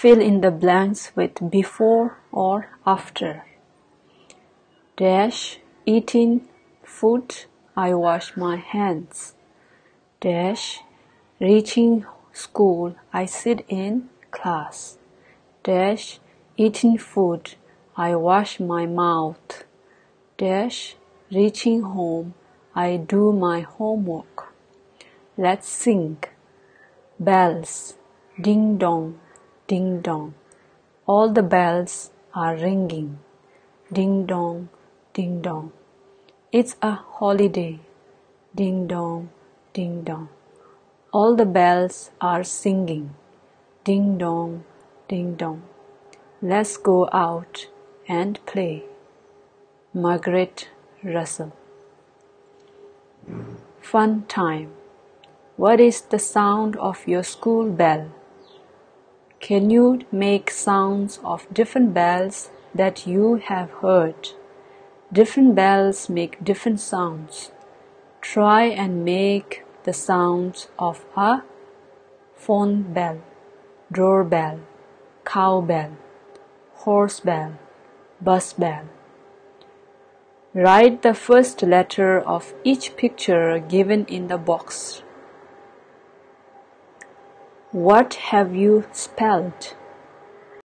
Fill in the blanks with before or after. Dash, eating food, I wash my hands. Dash, reaching school, I sit in class. Dash, eating food, I wash my mouth. Dash, reaching home, I do my homework. Let's sing. Bells, ding dong, ding dong. All the bells are ringing. Ding dong, ding dong. It's a holiday. Ding dong, ding dong. All the bells are singing. Ding dong, ding dong. Let's go out and play. Margaret Russell. Fun time. What is the sound of your school bell? Can you make sounds of different bells that you have heard? Different bells make different sounds. Try and make the sounds of a phone bell, doorbell, cowbell, horse bell, bus bell. Write the first letter of each picture given in the box. What have you spelled?